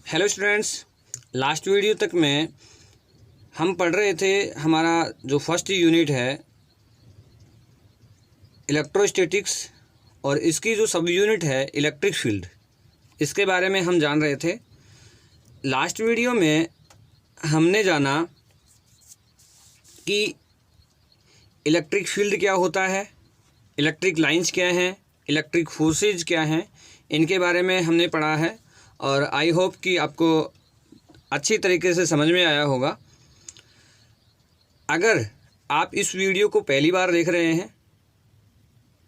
Hello students, last video तक में हम पढ़ रहे थे हमारा जो फर्स्ट यूनिट है इलेक्ट्रोस्टैटिक्स और इसकी जो सब यूनिट है इलेक्ट्रिक फील्ड, इसके बारे में हम जान रहे थे। लास्ट वीडियो में हमने जाना कि इलेक्ट्रिक फील्ड क्या होता है, इलेक्ट्रिक लाइंस क्या हैं, इलेक्ट्रिक फोर्सेज क्या हैं, इनके बारे में हमने पढ़ा है और आई होप कि आपको अच्छी तरीके से समझ में आया होगा। अगर आप इस वीडियो को पहली बार देख रहे हैं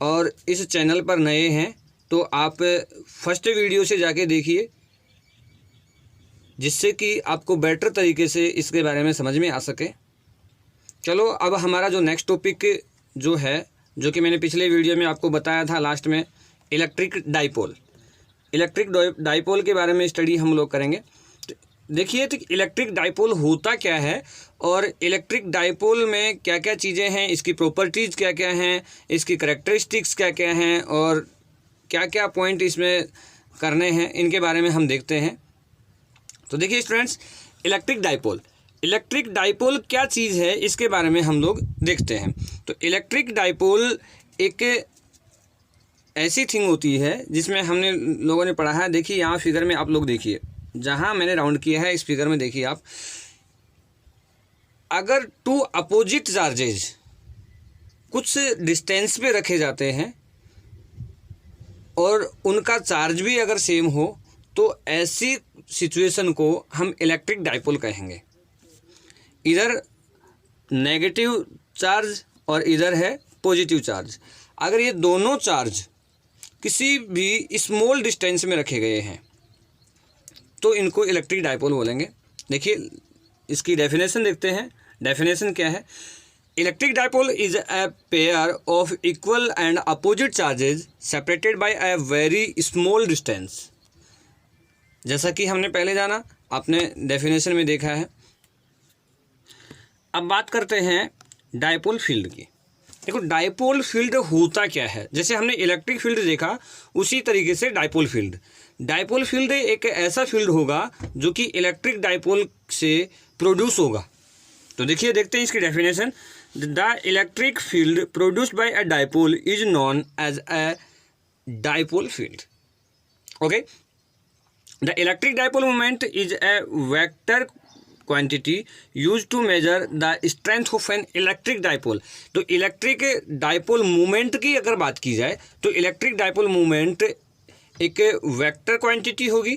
और इस चैनल पर नए हैं तो आप फर्स्ट वीडियो से जाके देखिए, जिससे कि आपको बेटर तरीके से इसके बारे में समझ में आ सके। चलो अब हमारा जो नेक्स्ट टॉपिक जो है, जो कि मैंने पिछले वीडियो में आपको बताया था लास्ट में, इलेक्ट्रिक डाइपोल। इलेक्ट्रिक डाइपोल के बारे में स्टडी हम लोग करेंगे। देखिए तो इलेक्ट्रिक डाइपोल होता क्या है और इलेक्ट्रिक डाइपोल में क्या क्या चीज़ें हैं, इसकी प्रॉपर्टीज़ क्या क्या हैं, इसकी करैक्टरिस्टिक्स क्या क्या हैं और क्या क्या पॉइंट इसमें करने हैं, इनके बारे में हम देखते हैं। तो देखिए स्टूडेंट्स, इलेक्ट्रिक डाइपोल क्या चीज़ है इसके बारे में हम लोग देखते हैं। तो इलेक्ट्रिक डाइपोल एक ऐसी थिंग होती है जिसमें हमने लोगों ने पढ़ा है। देखिए यहाँ फिगर में आप लोग देखिए, जहाँ मैंने राउंड किया है इस फिगर में देखिए आप, अगर टू अपोजिट चार्जेज कुछ डिस्टेंस पे रखे जाते हैं और उनका चार्ज भी अगर सेम हो तो ऐसी सिचुएशन को हम इलेक्ट्रिक डाइपोल कहेंगे। इधर नेगेटिव चार्ज और इधर है पॉजिटिव चार्ज। अगर ये दोनों चार्ज किसी भी स्मॉल डिस्टेंस में रखे गए हैं तो इनको इलेक्ट्रिक डाइपोल बोलेंगे। देखिए इसकी डेफिनेशन देखते हैं। डेफिनेशन क्या है? Electric dipole is a pair of equal and opposite charges separated by a very small distance. जैसा कि हमने पहले जाना, आपने डेफिनेशन में देखा है। अब बात करते हैं डाइपोल फील्ड की। देखो डाइपोल फील्ड होता क्या है, जैसे हमने इलेक्ट्रिक फील्ड देखा उसी तरीके से डाइपोल फील्ड एक ऐसा फील्ड होगा जो कि इलेक्ट्रिक डाइपोल से प्रोड्यूस होगा। तो देखिए देखते हैं इसकी definition. The electric field produced by a dipole is known as a dipole field. Okay, the electric dipole moment is a vector quantity use to measure the strength of an electric dipole. तो electric dipole movement की अगर बात की जाए तो electric dipole movement एक vector quantity होगी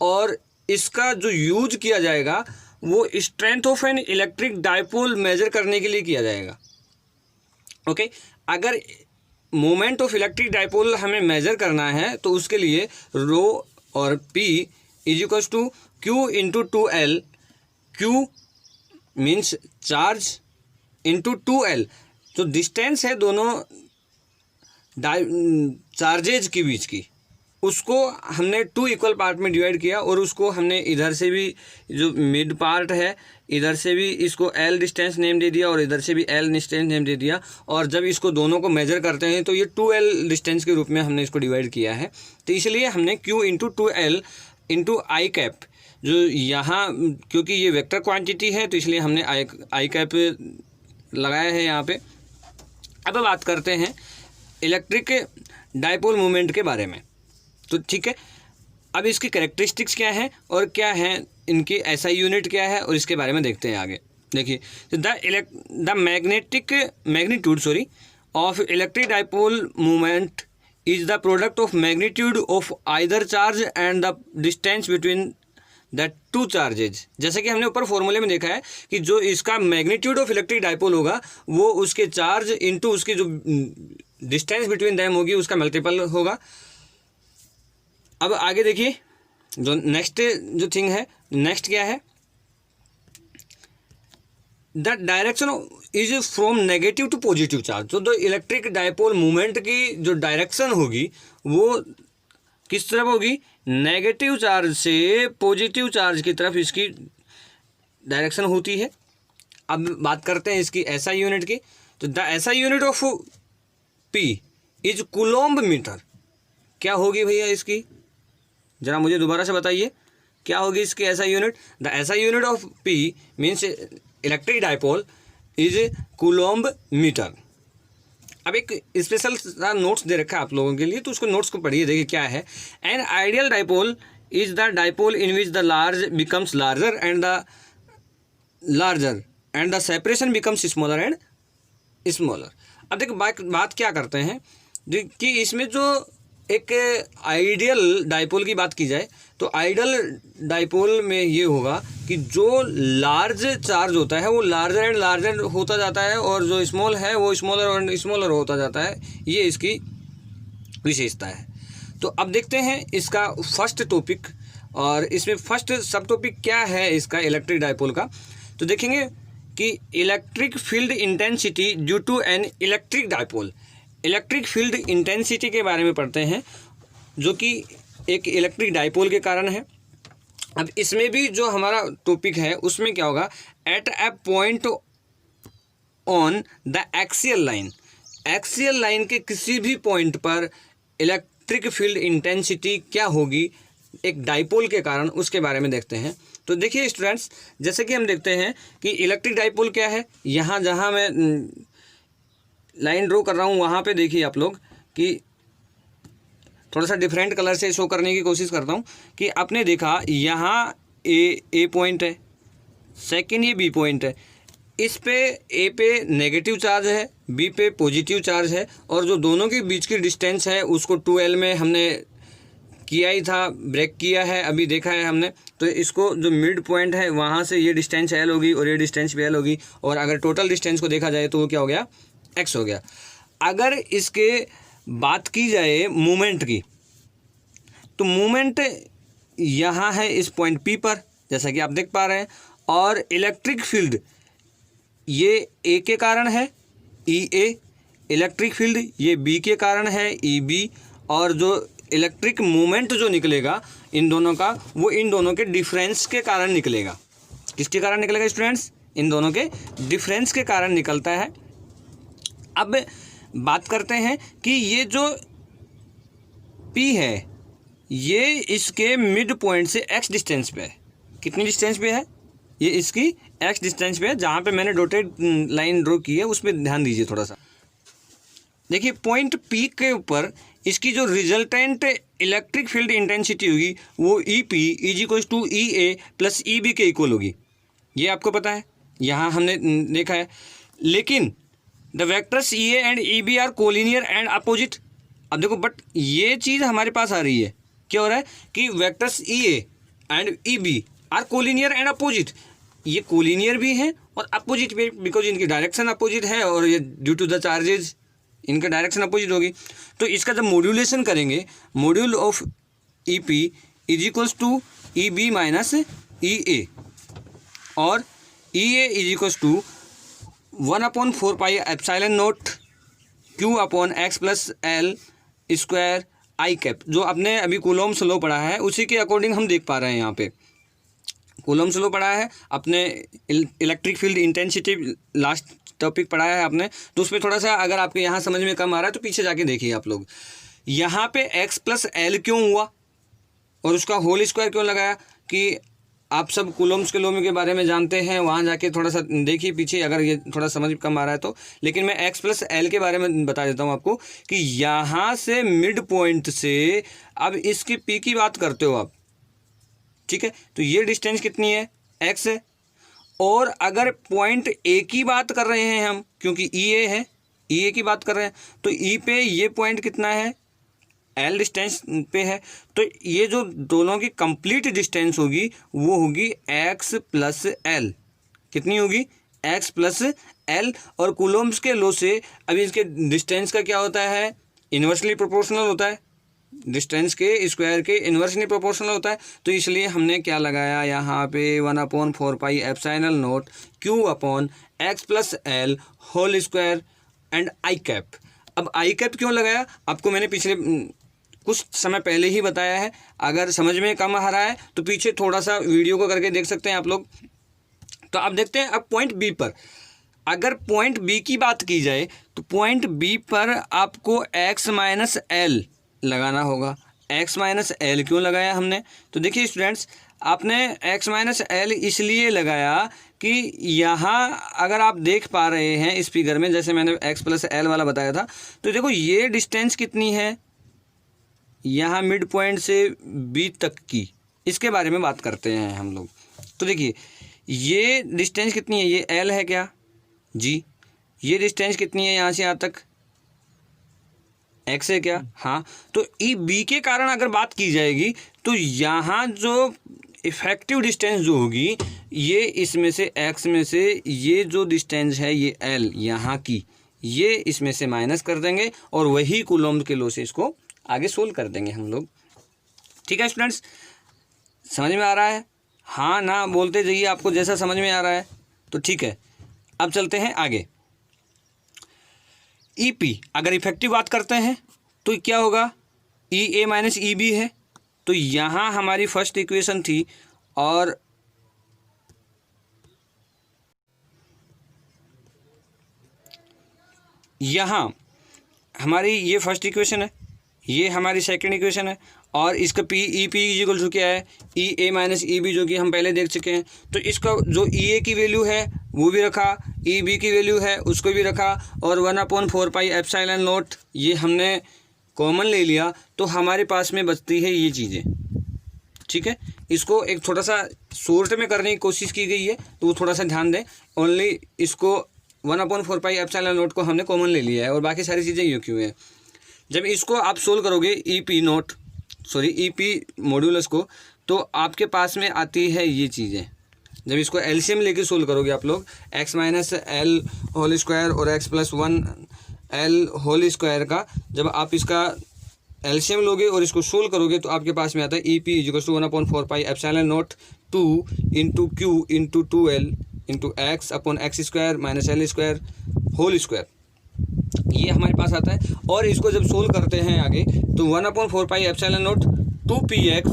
और इसका जो यूज किया जाएगा वो strength of an electric dipole measure करने के लिए किया जाएगा। ओके, अगर मोमेंट ऑफ इलेक्ट्रिक डाइपोल हमें मेजर करना है तो उसके लिए रो और P is equal to Q into 2L। Q means charge into 2L, जो डिस्टेंस है दोनों चार्जेज के बीच की, उसको हमने 2 इक्वल पार्ट में डिवाइड किया और उसको हमने इधर से भी जो मिड पार्ट है इधर से भी इसको L डिस्टेंस नेम दे दिया और इधर से भी L डिस्टेंस नेम दे दिया। और जब इसको दोनों को मेजर करते हैं तो ये 2L डिस्टेंस के रूप में हमने इसको डिवाइड किया है। तो इसलिए हमने Q इंटू 2L इंटू आई कैप, जो यहाँ क्योंकि ये वेक्टर क्वांटिटी है तो इसलिए हमने आई कैप लगाया है यहाँ पे। अब बात करते हैं इलेक्ट्रिक डाइपोल मूवमेंट के बारे में। तो ठीक है, अब इसकी कैरेक्टरिस्टिक्स क्या है और क्या है, इनकी एसआई यूनिट क्या है और इसके बारे में देखते हैं आगे। देखिए the magnitude of electric dipole movement is the product of magnitude of either charge and the distance between that two charges. जैसे कि हमने ऊपर फॉर्मूले में देखा है कि जो इसका मैग्नीट्यूड ऑफ इलेक्ट्रिक डाइपोल होगा वो उसके चार्ज इंटू उसकी जो डिस्टेंस बिटवीन दैम होगी उसका मल्टीपल होगा। अब आगे देखिए जो नेक्स्ट जो थिंग है, नेक्स्ट क्या है? The direction is from negative to positive charge. तो इलेक्ट्रिक डाइपोल मूवमेंट की जो डायरेक्शन होगी वो किस तरफ होगी? नेगेटिव चार्ज से पॉजिटिव चार्ज की तरफ इसकी डायरेक्शन होती है। अब बात करते हैं इसकी एसआई यूनिट की। तो the SI unit of P is coulomb metre. क्या होगी भैया इसकी? ज़रा मुझे दोबारा से बताइए। क्या होगी इसकी SI unit? The SI unit of P means electric dipole is coulomb metre. अब एक स्पेशल सा नोट्स दे रखा है आप लोगों के लिए, तो उसको नोट्स को पढ़िए, देखिए क्या है। An ideal dipole is the dipole in which the large becomes larger and the separation becomes smaller and smaller. अब देखो बात क्या करते हैं कि इसमें जो एक आइडियल डाइपोल की बात की जाए तो आइडियल डाइपोल में ये होगा कि जो लार्ज चार्ज होता है वो लार्जर एंड लार्जर होता जाता है और जो स्मॉल है वो स्मॉलर एंड स्मॉलर होता जाता है, ये इसकी विशेषता है। तो अब देखते हैं इसका फर्स्ट टॉपिक, और इसमें फर्स्ट सब टॉपिक क्या है इसका इलेक्ट्रिक डाइपोल का। तो देखेंगे कि electric field intensity due to an electric dipole. Electric field intensity के बारे में पढ़ते हैं जो कि एक इलेक्ट्रिक डाइपोल के कारण है। अब इसमें भी जो हमारा टॉपिक है उसमें क्या होगा, at a point on the axial line, axial line के किसी भी पॉइंट पर इलेक्ट्रिक फील्ड इंटेंसिटी क्या होगी एक डाइपोल के कारण, उसके बारे में देखते हैं। तो देखिए स्टूडेंट्स, जैसे कि हम देखते हैं कि इलेक्ट्रिक डाइपोल क्या है, यहाँ जहाँ मैं लाइन ड्रॉ कर रहा हूँ वहाँ पे देखिए आप लोग कि थोड़ा सा डिफरेंट कलर से शो करने की कोशिश करता हूँ कि आपने देखा यहाँ ए पॉइंट है, सेकंड ये बी पॉइंट है, इस पे ए पे नेगेटिव चार्ज है, बी पे पॉजिटिव चार्ज है, और जो दोनों के बीच की डिस्टेंस है उसको 2L में हमने किया ही था, ब्रेक किया है, अभी देखा है हमने। तो इसको जो मिड पॉइंट है वहाँ से ये डिस्टेंस L होगी और ये डिस्टेंस भी L होगी, और अगर टोटल डिस्टेंस को देखा जाए तो वो क्या हो गया, X हो गया। अगर इसके बात की जाए मूवमेंट की, तो मूवमेंट यहाँ है इस पॉइंट P पर, जैसा कि आप देख पा रहे हैं, और इलेक्ट्रिक फील्ड ये A के कारण है EA, इलेक्ट्रिक फील्ड ये B के कारण है EB, और जो इलेक्ट्रिक मूवमेंट जो निकलेगा इन दोनों का, वो इन दोनों के डिफरेंस के कारण निकलेगा। किसके कारण निकलेगा स्टूडेंट्स? इन दोनों के डिफरेंस के कारण निकलता है। अब बात करते हैं कि ये जो P है ये इसके मिड पॉइंट से X डिस्टेंस पे है। कितनी डिस्टेंस पे है? ये इसकी X डिस्टेंस पे है, जहाँ पे मैंने डॉटेड लाइन ड्रॉ की है उस पर ध्यान दीजिए थोड़ा सा। देखिए पॉइंट P के ऊपर इसकी जो रिजल्टेंट इलेक्ट्रिक फील्ड इंटेंसिटी होगी वो EP is equal to EA plus EB के इक्वल होगी, ये आपको पता है, यहाँ हमने देखा है। लेकिन the vectors EA and EB are collinear and opposite. अब देखो बट ये चीज़ हमारे पास आ रही है, क्या हो रहा है कि vectors EA and EB are collinear and opposite, ये कोलिनियर भी हैं और अपोजिट भी, बिकॉज इनकी डायरेक्शन अपोजिट है और ये ड्यू टू द चार्जेज इनका डायरेक्शन अपोजिट होगी। तो इसका जब मॉड्यूलेशन करेंगे, module of EP is equals to EB minus EA, और EA is equals to 1/4 pi epsilon nought Q upon X plus L square I cap. जो आपने अभी कूलॉम्स लॉ पढ़ा है उसी के अकॉर्डिंग हम देख पा रहे हैं, यहाँ पे कूलॉम्स लॉ पढ़ा है आपने, electric field intensity last topic पढ़ा है आपने, तो उस पर थोड़ा सा अगर आपके यहाँ समझ में कम आ रहा है तो पीछे जाके देखिए आप लोग। यहाँ पे X प्लस L क्यों हुआ और उसका होल स्क्वायर क्यों लगाया, कि आप सब कूलॉम्स के लॉ के बारे में जानते हैं, वहाँ जाके थोड़ा सा देखिए पीछे अगर ये थोड़ा समझ कम आ रहा है तो। लेकिन मैं X प्लस L के बारे में बता देता हूँ आपको कि यहाँ से मिड पॉइंट से अब इसकी P की बात करते हो आप, ठीक है, तो ये डिस्टेंस कितनी है, X है। और अगर पॉइंट A की बात कर रहे हैं हम, क्योंकि EA है, EA की बात कर रहे हैं, तो E पे ये पॉइंट कितना है, L डिस्टेंस पे है, तो ये जो दोनों की कंप्लीट डिस्टेंस होगी वो होगी X प्लस L। कितनी होगी, X प्लस L। और कूलॉम्स के लॉ से अभी इसके डिस्टेंस का क्या होता है, इन्वर्सली प्रोपोर्शनल होता है, डिस्टेंस के स्क्वायर के इन्वर्सली प्रोपोर्शनल होता है। तो इसलिए हमने क्या लगाया यहाँ पे 1/4 pi epsilon nought Q upon X plus L whole square and I cap. अब I कैप क्यों लगाया आपको मैंने पिछले कुछ समय पहले ही बताया है, अगर समझ में कम आ रहा है तो पीछे थोड़ा सा वीडियो को करके देख सकते हैं आप लोग। तो अब देखते हैं अब पॉइंट B पर, अगर पॉइंट B की बात की जाए तो पॉइंट B पर आपको X माइनस L लगाना होगा। x माइनस एल क्यों लगाया हमने? तो देखिए स्टूडेंट्स, आपने x माइनस एल इसलिए लगाया कि यहाँ अगर आप देख पा रहे हैं इस फिगर में, जैसे मैंने x प्लस एल वाला बताया था, तो देखो ये डिस्टेंस कितनी है यहाँ मिड पॉइंट से b तक की, इसके बारे में बात करते हैं हम लोग। तो देखिए ये डिस्टेंस कितनी है, ये l है क्या जी? ये डिस्टेंस कितनी है यहाँ से यहाँ तक, x है क्या? हाँ। तो ई बी के कारण अगर बात की जाएगी तो यहाँ जो इफेक्टिव डिस्टेंस जो होगी ये इसमें से x में से ये जो डिस्टेंस है ये l यहाँ की, ये इसमें से माइनस कर देंगे और वही कूलम्ब के लॉ से इसको आगे सोल्व कर देंगे हम लोग। ठीक है स्टूडेंट्स, समझ में आ रहा है? हाँ ना बोलते जाइए, आपको जैसा समझ में आ रहा है तो ठीक है। अब चलते हैं आगे। ई पी अगर इफेक्टिव बात करते हैं तो क्या होगा, ई ए माइनस ई बी है। तो यहाँ हमारी फर्स्ट इक्वेशन थी और यहाँ हमारी ये फर्स्ट इक्वेशन है, ये हमारी सेकंड इक्वेशन है और इसका P E P equal to क्या है, ई ए माइनस ई बी, जो कि हम पहले देख चुके हैं। तो इसका जो ई ए की वैल्यू है वो भी रखा, ई बी की वैल्यू है उसको भी रखा और 1/4 पाई एप्सिलॉन नॉट ये हमने कॉमन ले लिया। तो हमारे पास में बचती है ये चीज़ें। ठीक है, इसको एक थोड़ा सा शॉर्ट में करने की कोशिश की गई है तो वो थोड़ा सा ध्यान दें। ओनली इसको 1/4 पाई एप्सिलॉन नॉट को हमने कॉमन ले लिया है और बाकी सारी चीज़ें यूँ क्यों है। जब इसको आप सोल्व करोगे ई पी मॉड्यूलस को, तो आपके पास में आती है ये चीज़ें। जब इसको एलसीएम लेके सोल्व करोगे आप लोग, x minus L whole square और x plus 1 L whole square का जब आप इसका एलसीएम लोगे और इसको सोल्व करोगे तो आपके पास में आता है E P equal to 1/4 pi epsilon nought 2 into Q into 2l into X upon x square minus L square whole square, ये हमारे पास आता है। और इसको जब सोल्व करते हैं आगे तो 1/4 pi epsilon nought 2px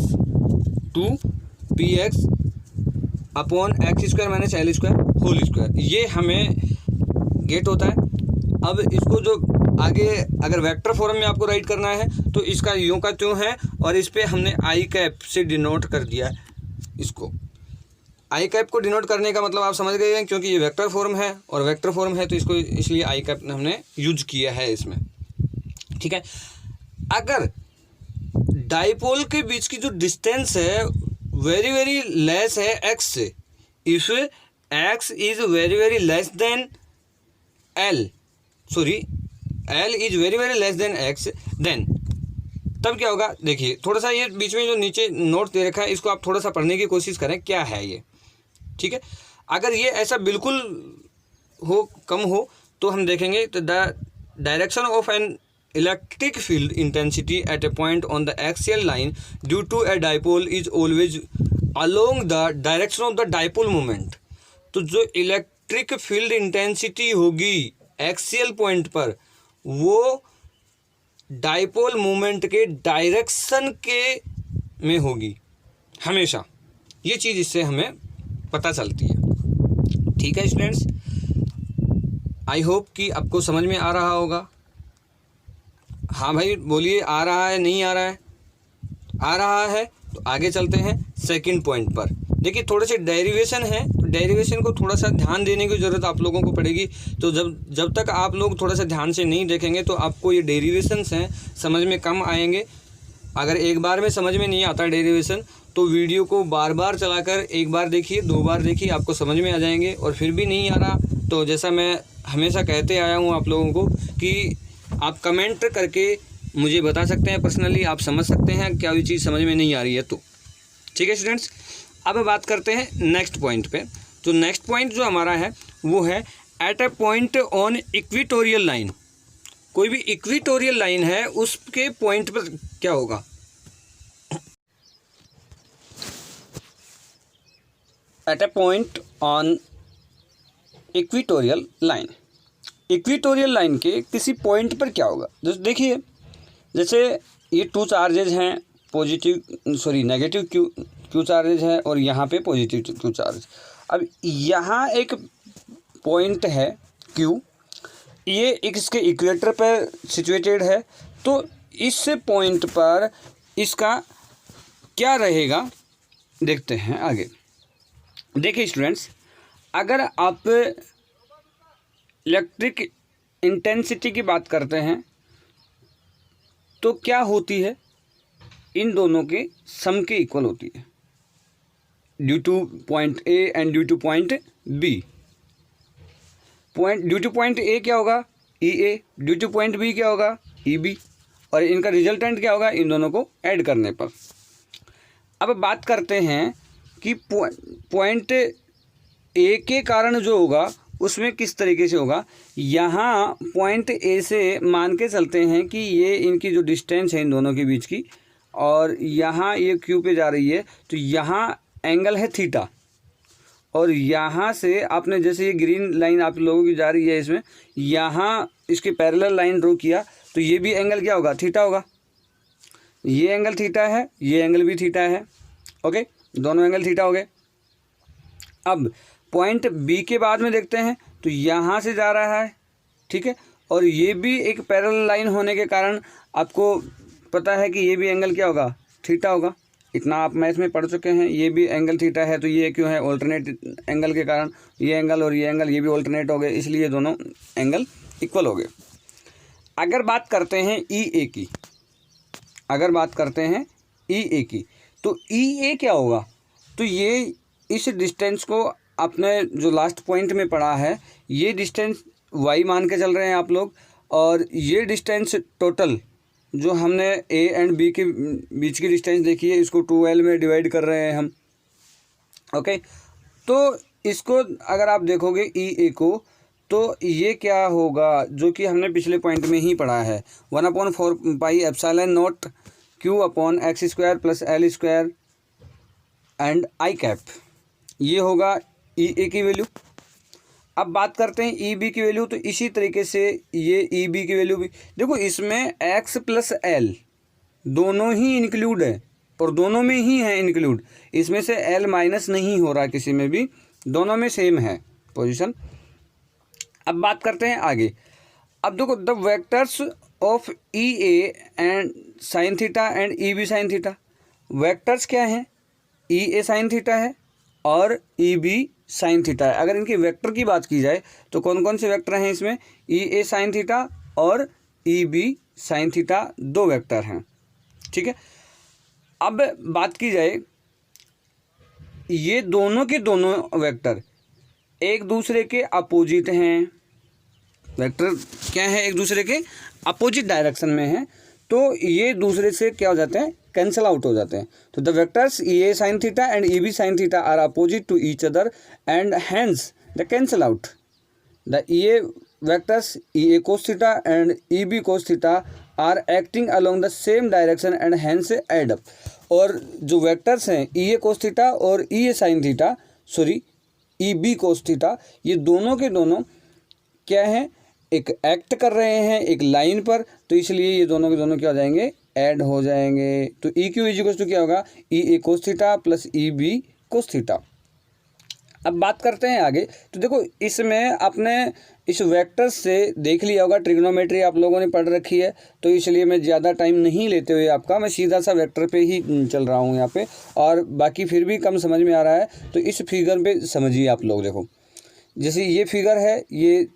upon x square minus L square whole square, ये हमें गेट होता है। अब इसको जो आगे अगर वेक्टर फॉर्म में आपको राइट करना है तो इसका यूँ का त्यों है और इस पर हमने आई कैप से डिनोट कर दिया है। इसको आई कैप को डिनोट करने का मतलब आप समझ गए हैं, क्योंकि ये वेक्टर फॉर्म है और वेक्टर फॉर्म है तो इसको इसलिए आई कैप हमने यूज किया है इसमें। ठीक है, अगर डाइपोल के बीच की जो डिस्टेंस है वेरी वेरी लेस है x से, if x is very very less than l, sorry l is very very less than x, then तब क्या होगा। देखिए थोड़ा सा ये बीच में जो नीचे नोट दे रखा है इसको आप थोड़ा सा पढ़ने की कोशिश करें क्या है ये। ठीक है, अगर ये ऐसा बिल्कुल हो कम हो तो हम देखेंगे तो the direction of an electric field intensity at a point on the axial line due to a dipole is always along the direction of the dipole moment. तो जो इलेक्ट्रिक फील्ड इंटेंसिटी होगी एक्सियल पॉइंट पर वो dipole moment के direction के में होगी हमेशा, ये चीज़ इससे हमें पता चलती है। ठीक है स्टूडेंट्स, आई होप कि आपको समझ में आ रहा होगा। हाँ भाई बोलिए, आ रहा है नहीं आ रहा है? आ रहा है तो आगे चलते हैं सेकंड पॉइंट पर। देखिए थोड़े से डेरिवेशन है तो डेरिवेशन को थोड़ा सा ध्यान देने की ज़रूरत आप लोगों को पड़ेगी। तो जब तक आप लोग थोड़ा सा ध्यान से नहीं देखेंगे तो आपको ये डेरिवेशंस हैं समझ में कम आएंगे। अगर एक बार में समझ में नहीं आता डेरिवेशन तो वीडियो को बार बार चलाकर एक बार देखिए, 2 बार देखिए, आपको समझ में आ जाएंगे। और फिर भी नहीं आ रहा तो जैसा मैं हमेशा कहते आया हूँ आप लोगों को कि आप कमेंट करके मुझे बता सकते हैं पर्सनली, आप समझ सकते हैं क्या ये चीज़ समझ में नहीं आ रही है तो। ठीक है स्टूडेंट्स, अब बात करते हैं नेक्स्ट पॉइंट पे। तो नेक्स्ट पॉइंट जो हमारा है वो है eight a point on equatorial line. कोई भी इक्वेटोरियल लाइन है उसके पॉइंट पर क्या होगा। Eight a point on equatorial line, equatorial line के किसी पॉइंट पर क्या होगा। जैसे देखिए, जैसे ये 2 चार्जेज हैं, नेगेटिव क्यू चार्जेज है और यहाँ पे पॉजिटिव क्यू चार्ज। अब यहाँ एक पॉइंट है क्यू, ये इसके इक्वेटर पर सिचुएटेड है। तो इस पॉइंट पर इसका क्या रहेगा देखते हैं आगे। देखिए स्टूडेंट्स, अगर आप इलेक्ट्रिक इंटेंसिटी की बात करते हैं तो क्या होती है, इन दोनों के सम के इक्वल होती है, due to point A and due to point B. Due to point A क्या होगा, E A, due to point B क्या होगा, ई बी, और इनका रिजल्टेंट क्या होगा इन दोनों को ऐड करने पर। अब बात करते हैं कि पॉइंट ए के कारण जो होगा उसमें किस तरीके से होगा। यहाँ पॉइंट ए से मान के चलते हैं कि ये इनकी जो डिस्टेंस है इन दोनों के बीच की, और यहाँ ये क्यू पे जा रही है, तो यहाँ एंगल है थीटा, और यहाँ से आपने जैसे ये ग्रीन लाइन आप लोगों की जा रही है, इसमें यहाँ इसके पैरेलल लाइन ड्रॉ किया तो ये भी एंगल क्या होगा, थीटा होगा। ये एंगल थीटा है, ये एंगल भी थीटा है, ओके, दोनों एंगल थीटा हो गए। अब पॉइंट बी के बाद में देखते हैं तो यहाँ से जा रहा है, ठीक है, और ये भी एक पैरेलल लाइन होने के कारण आपको पता है कि ये भी एंगल क्या होगा, थीटा होगा। इतना आप मैथ में पढ़ चुके हैं, ये भी एंगल थीटा है, तो ये क्यों है, ऑल्टरनेट एंगल के कारण ये एंगल और ये एंगल ये भी ऑल्टरनेट हो गए, इसलिए दोनों एंगल इक्वल हो गए। अगर बात करते हैं ई ए की, अगर बात करते हैं ई ए की, तो ई ए क्या होगा, तो ये इस डिस्टेंस को आपने जो लास्ट पॉइंट में पढ़ा है, ये डिस्टेंस वाई मान के चल रहे हैं आप लोग, और ये डिस्टेंस टोटल जो हमने ए एंड बी के बीच की डिस्टेंस देखी है, इसको 2L में डिवाइड कर रहे हैं हम, ओके। तो इसको अगर आप देखोगे ई ए को, तो ये क्या होगा जो कि हमने पिछले पॉइंट में ही पढ़ा है, 1/4 pi epsilon naught q upon x square plus l square and I cap, ये होगा ई ए की वैल्यू। अब बात करते हैं ई बी की वैल्यू, तो इसी तरीके से ये ई बी की वैल्यू भी देखो, इसमें एक्स प्लस एल दोनों ही इंक्लूड है, और दोनों में ही है इंक्लूड, इसमें से एल माइनस नहीं हो रहा किसी में भी, दोनों में सेम है पोजीशन। अब बात करते हैं आगे। अब देखो, the vectors of E A and sine theta and E B sine theta, vectors क्या हैं, ई ए साइन थीटा है और ई बी साइन थीटा है। अगर इनके वेक्टर की बात की जाए तो कौन कौन से वेक्टर हैं इसमें, ई ए साइन थीटा और ई बी साइन थीटा, दो वेक्टर हैं, ठीक है। अब बात की जाए, ये दोनों के दोनों वेक्टर एक दूसरे के अपोजिट हैं, वेक्टर क्या है, एक दूसरे के अपोजिट डायरेक्शन में हैं, तो ये दूसरे से क्या हो जाते हैं, कैंसल आउट हो जाते हैं। तो the vectors E A sine theta and E B sine theta are opposite to each other and hence the cancel out. The E A vectors E A cos theta and E B cos theta are acting along the same direction and hence add up. और जो vectors हैं E A cos theta और E A sine theta, sorry E B cos theta, ये दोनों के दोनों क्या हैं, एक एक्ट कर रहे हैं एक लाइन पर, तो इसलिए ये दोनों के दोनों क्या हो जाएंगे, ऐड हो जाएंगे। तो E Q is equals to क्या होगा, E A cos theta plus E B cos theta. अब बात करते हैं आगे। तो देखो, इसमें आपने इस वेक्टर्स से देख लिया होगा, ट्रिग्नोमेट्री आप लोगों ने पढ़ रखी है, तो इसलिए मैं ज़्यादा टाइम नहीं लेते हुए आपका मैं सीधा सा वेक्टर पे ही चल रहा हूँ यहाँ पे, और बाकी फिर भी कम समझ में आ रहा है तो इस फिगर पे समझिए आप लोग। देखो, जैसे ये फिगर है, ये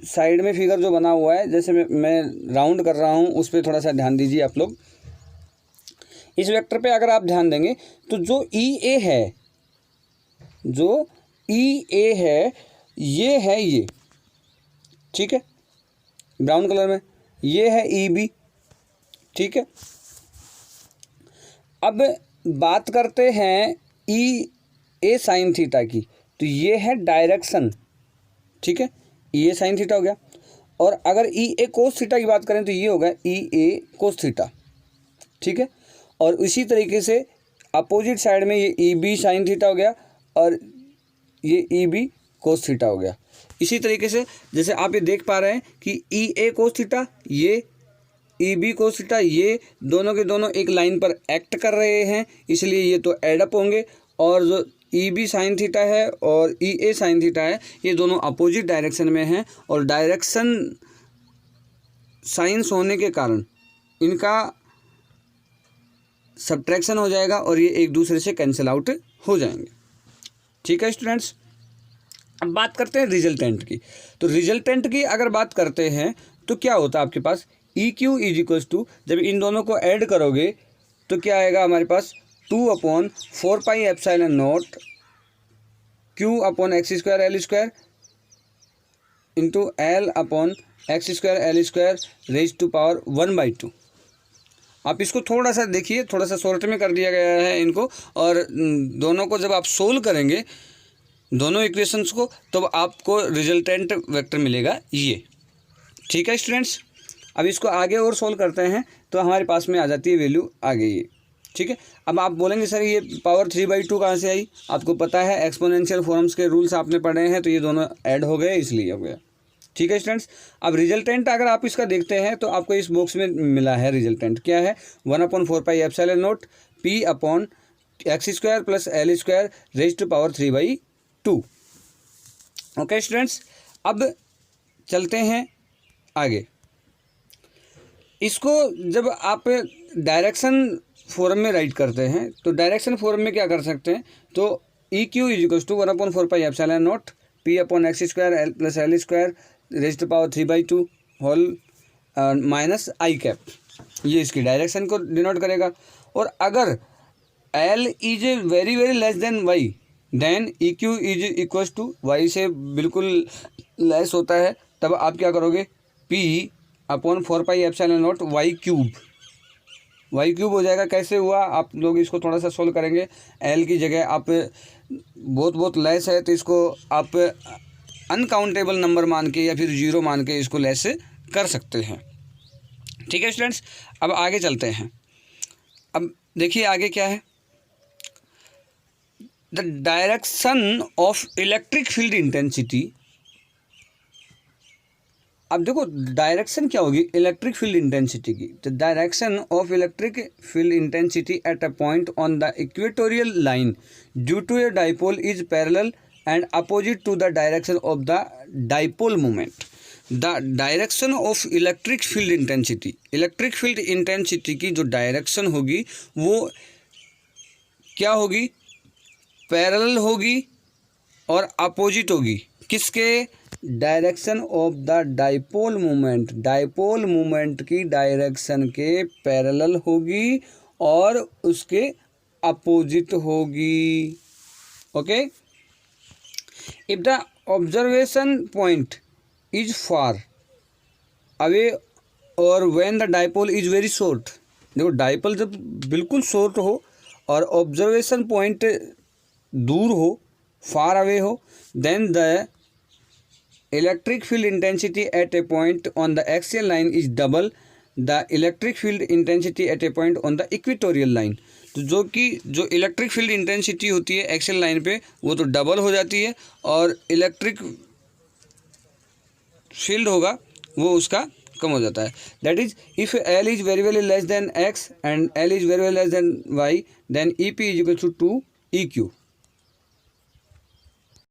साइड में फिगर जो बना हुआ है, जैसे मैं राउंड कर रहा हूँ, उस पर थोड़ा सा ध्यान दीजिए आप लोग। इस वेक्टर पे अगर आप ध्यान देंगे तो जो ई ए है, जो ई ए है, ये है ये, ठीक है, ब्राउन कलर में, ये है ई बी, ठीक है। अब बात करते हैं ई ए साइन थीटा की, तो ये है डायरेक्शन, ठीक है, ई ए साइन थीटा हो गया। और अगर ई ए कोस थीटा की बात करें तो ये होगा ई ए कोस थीटा, ठीक है। और इसी तरीके से अपोजिट साइड में ये ई बी साइन थीटा हो गया और ये ई बी कोस थीटा हो गया। इसी तरीके से जैसे आप ये देख पा रहे हैं कि ई ए कोस थीटा, ये ई बी कोस थीटा, ये दोनों के दोनों एक लाइन पर एक्ट कर रहे हैं, इसलिए ये तो एडअप होंगे। और जो ई बी साइन थीटा है और ई ए साइन थीटा है, ये दोनों अपोजिट डायरेक्शन में हैं, और डायरेक्शन साइंस होने के कारण इनका सब्ट्रैक्शन हो जाएगा और ये एक दूसरे से कैंसिल आउट हो जाएंगे। ठीक है स्टूडेंट्स, अब बात करते हैं रिजल्टेंट की। तो रिजल्टेंट की अगर बात करते हैं तो क्या होता है आपके पास, E Q is equals to, जब इन दोनों को ऐड करोगे तो क्या आएगा हमारे पास 2/4 pi epsilon naught q upon x square l square into l upon x square l square raise to power 1/2। आप इसको थोड़ा सा देखिए, थोड़ा सा शॉर्ट में कर दिया गया है इनको, और दोनों को जब आप सोल्व करेंगे दोनों इक्वेशंस को, तो आपको रिजल्टेंट वेक्टर मिलेगा ये। ठीक है स्टूडेंट्स, अब इसको आगे और सोल्व करते हैं तो हमारे पास में आ जाती है वैल्यू आगे ये। ठीक है, अब आप बोलेंगे सर ये पावर 3/2 कहाँ से आई, आपको पता है एक्सपोनेंशियल फॉर्म्स के रूल्स आपने पढ़े हैं, तो ये दोनों ऐड हो गए इसलिए हो गया। ठीक है स्टूडेंट्स, अब रिजल्टेंट अगर आप इसका देखते हैं तो आपको इस बॉक्स में मिला है रिजल्टेंट क्या है, 1/4 pi epsilon naught p upon x square plus l square raise to power 3/2। Okay students, अब चलते हैं आगे। इसको जब आप डायरेक्शन फॉर्म में राइट करते हैं तो डायरेक्शन फॉर्म में क्या कर सकते हैं, तो E Q is equals to 1/4 pi epsilon naught p upon x square l plus l square raise to power 3/2 whole minus i cap, ये इसकी डायरेक्शन को डिनोट करेगा। और अगर l is very very less than y then e Q is equals to, y से बिल्कुल less होता है, तब आप क्या करोगे, p upon 4 pi epsilon naught y cube हो जाएगा। कैसे हुआ, आप लोग इसको थोड़ा सा सोल्व करेंगे, एल की जगह आप बहुत लेस है तो इसको आप अनकाउंटेबल नंबर मान के या फिर 0 मान के इसको लेस कर सकते हैं। ठीक है स्टूडेंट्स, अब आगे चलते हैं। अब देखिए आगे क्या है, the direction of electric field intensity. अब देखो डायरेक्शन क्या होगी इलेक्ट्रिक फील्ड इंटेंसिटी की, the direction of electric field intensity at a point on the equatorial line due to a dipole is parallel and opposite to the direction of the dipole moment. The direction of electric field intensity, electric field intensity की जो direction होगी वो क्या होगी, parallel होगी और opposite होगी किसके, direction of the dipole moment, dipole moment की डायरेक्शन के पैरेलल होगी और उसके अपोजिट होगी। Okay, if the observation point is far away और when the dipole is very short, देखो डाइपोल जब बिल्कुल शॉर्ट हो और ऑब्जर्वेशन पॉइंट दूर हो, फार अवे हो, then the electric field intensity at a point on the axial line is double the electric field intensity at a point on the equatorial line. तो जो electric field intensity होती है axial line पे वो तो double हो जाती है और इलेक्ट्रिक फील्ड होगा वो उसका कम हो जाता है। That is if l is very very less than x and l is very very less than y then e p is equal to 2 e Q.